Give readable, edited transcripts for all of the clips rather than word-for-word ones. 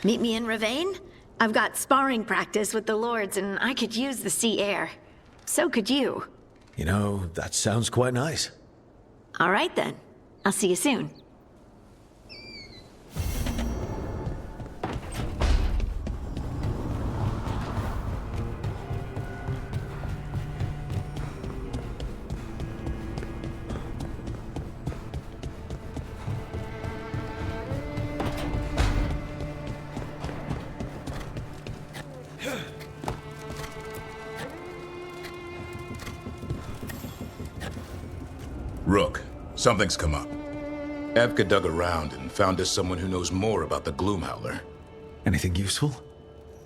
Meet me in Ravane? I've got sparring practice with the lords and I could use the sea air. So could you. You know, that sounds quite nice. All right then. I'll see you soon. Rook, something's come up. Evka dug around and found us someone who knows more about the Gloomhowler. Anything useful?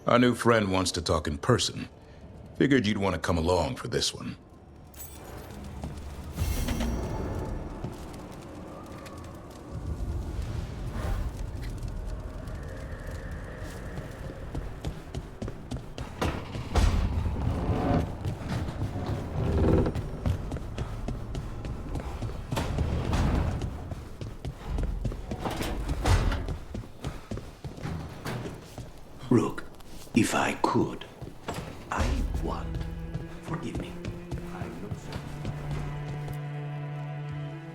Our new friend wants to talk in person. Figured you'd want to come along for this one. Rook, if I could, I would. Forgive me.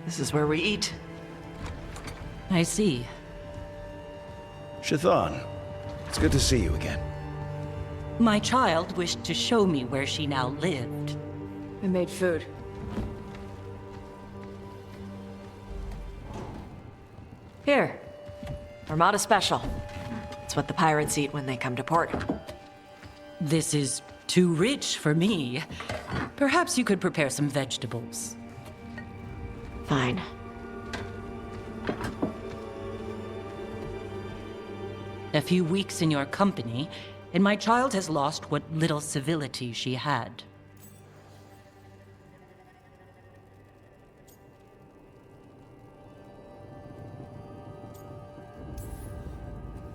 This is where we eat. I see. Shathan, it's good to see you again. My child wished to show me where she now lived. We made food. Here. Armada Special. It's what the pirates eat when they come to port. This is too rich for me. Perhaps you could prepare some vegetables. Fine. A few weeks in your company, and my child has lost what little civility she had.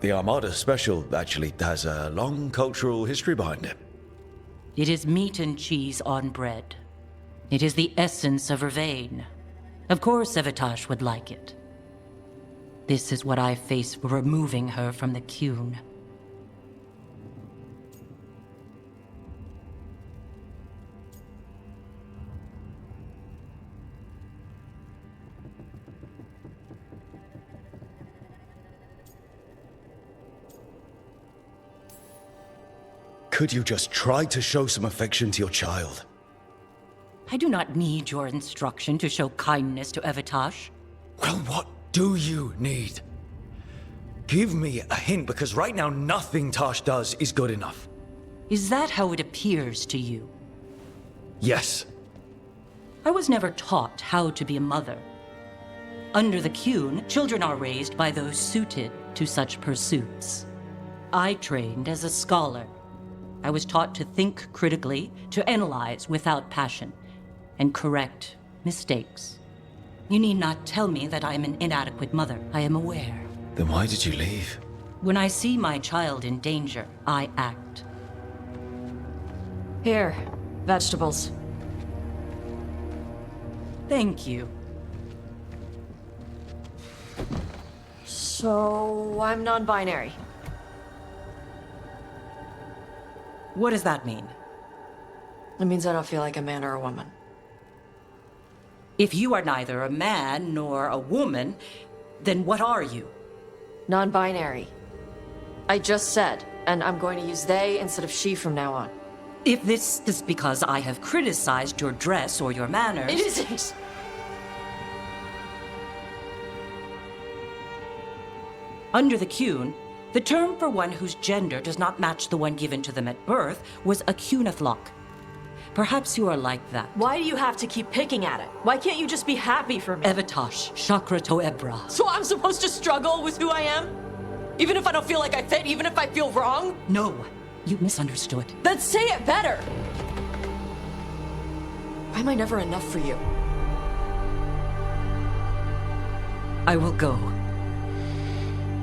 The Armada Special actually has a long cultural history behind it. It is meat and cheese on bread. It is the essence of Ravane. Of course Evitash would like it. This is what I face for removing her from the Qun. Could you just try to show some affection to your child? I do not need your instruction to show kindness to Evitash. Well, what do you need? Give me a hint, because right now nothing Tosh does is good enough. Is that how it appears to you? Yes. I was never taught how to be a mother. Under the Qun, children are raised by those suited to such pursuits. I trained as a scholar. I was taught to think critically, to analyze without passion, and correct mistakes. You need not tell me that I am an inadequate mother. I am aware. Then why did you leave? When I see my child in danger, I act. Here. Vegetables. Thank you. So, I'm non-binary. What does that mean? It means I don't feel like a man or a woman. If you are neither a man nor a woman, then what are you? Non-binary. I just said, and I'm going to use they instead of she from now on. If this is because I have criticized your dress or your manners... It isn't! Under the Qun, the term for one whose gender does not match the one given to them at birth was a Qunathlok. Perhaps you are like that. Why do you have to keep picking at it? Why can't you just be happy for me? Evitash, Chakra Toebra. So I'm supposed to struggle with who I am? Even if I don't feel like I fit, even if I feel wrong? No, you misunderstood. Then say it better! Why am I never enough for you? I will go.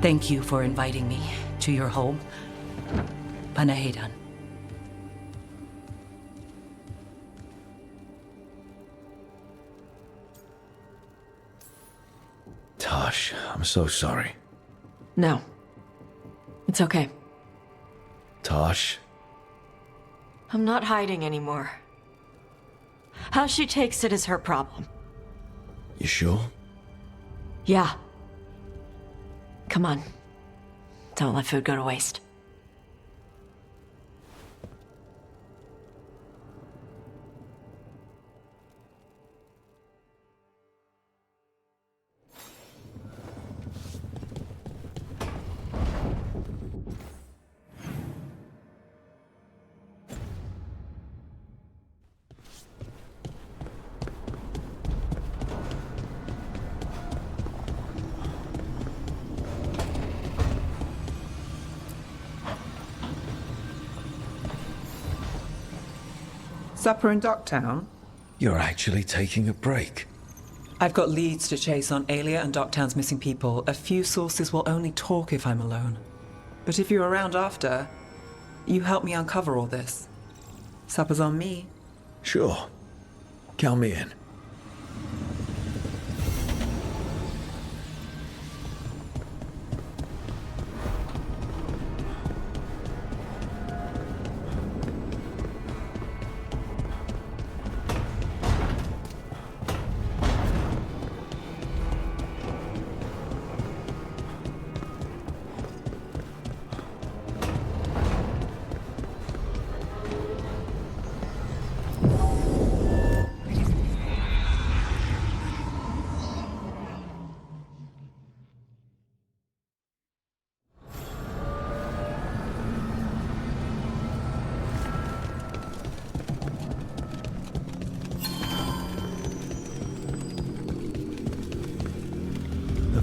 Thank you for inviting me to your home. Panahedan. Tosh, I'm so sorry. No. It's It's okay. Tosh, I'm not hiding anymore. How she takes it is her problem. you sure? Yeah. Come on. Don't let food go to waste. Supper in Docktown? You're actually taking a break. I've got leads to chase on Alia and Docktown's missing people. A few sources will only talk if I'm alone. But if you're around after, you help me uncover all this. Supper's on me. Sure. Count me in.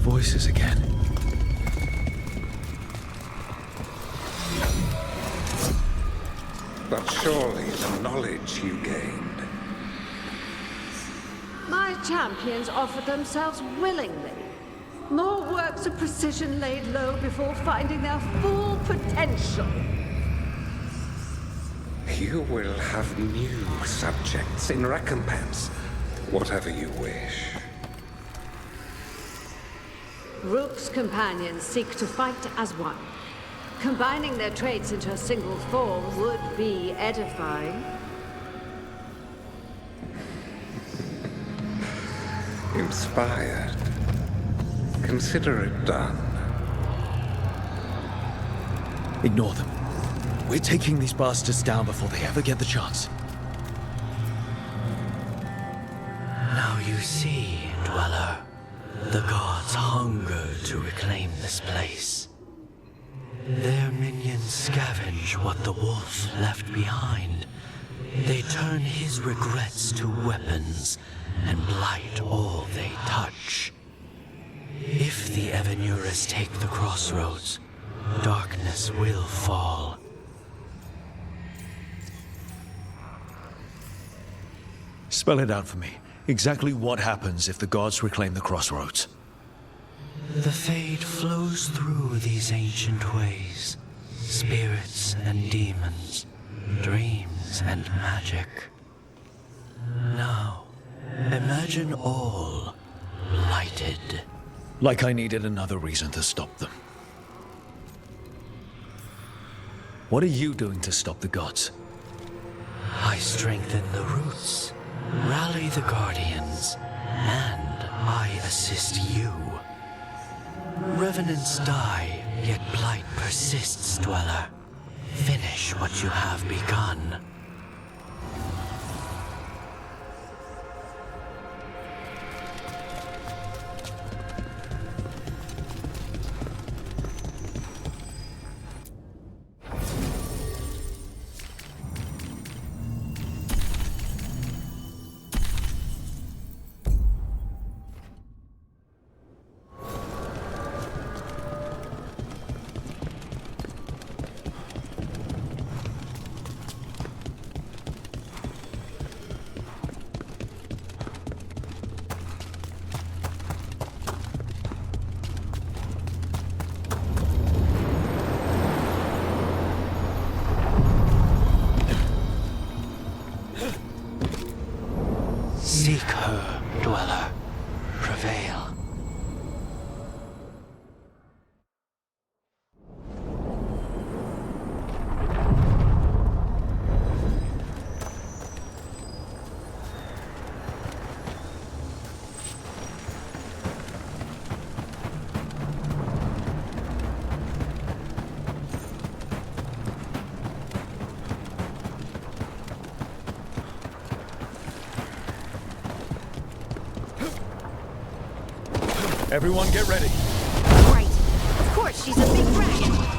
Voices again. But surely the knowledge you gained. My champions offered themselves willingly. More works of precision laid low before finding their full potential. You will have new subjects in recompense. Whatever you wish. Rook's companions seek to fight as one. Combining their traits into a single form would be edifying. Inspired. Consider it done. Ignore them. We're taking these bastards down before they ever get the chance. Now you see, Dweller. The gods hunger to reclaim this place. Their minions scavenge what the wolf left behind. They turn his regrets to weapons and blight all they touch. If the Evanuras take the crossroads, darkness will fall. Spell it out for me. Exactly what happens if the gods reclaim the crossroads? The fade flows through these ancient ways. Spirits and demons, dreams and magic. Now, imagine all blighted. Like I needed another reason to stop them. What are you doing to stop the gods? I strengthen the roots, rally the guardians, and I assist you. Revenants die, yet blight persists, Dweller. Finish what you have begun. Seek her, Dweller. Prevail. Everyone get ready. Right. Of course, she's a big dragon.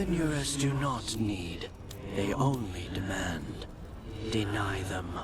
Scavengerers do not need. They only demand. Deny them.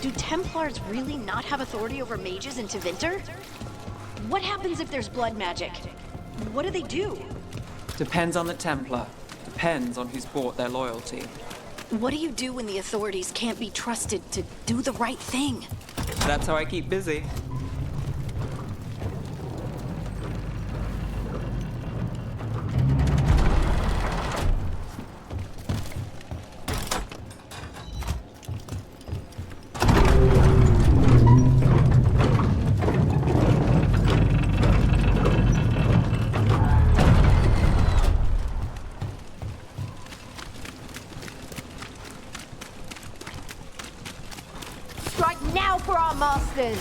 Do Templars really not have authority over mages in Tevinter? What happens if there's blood magic? What do they do? Depends on the Templar. Depends on who's bought their loyalty. What do you do when the authorities can't be trusted to do the right thing? That's how I keep busy. Strike now for our masters!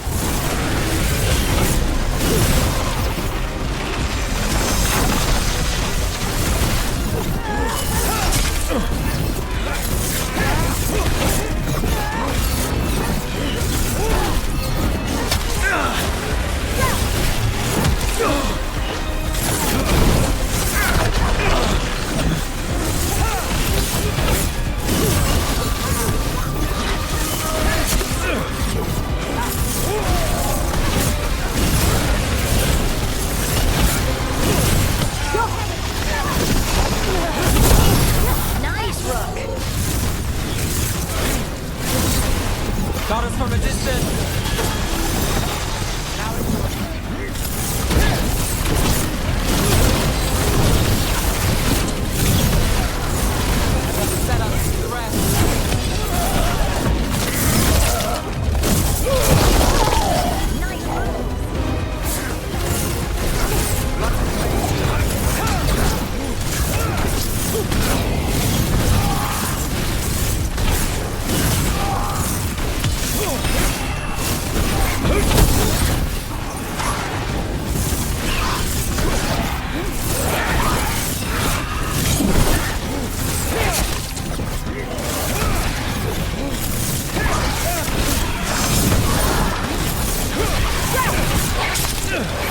Nice, Rook! Got us from a distance! Set up the rest. Ugh!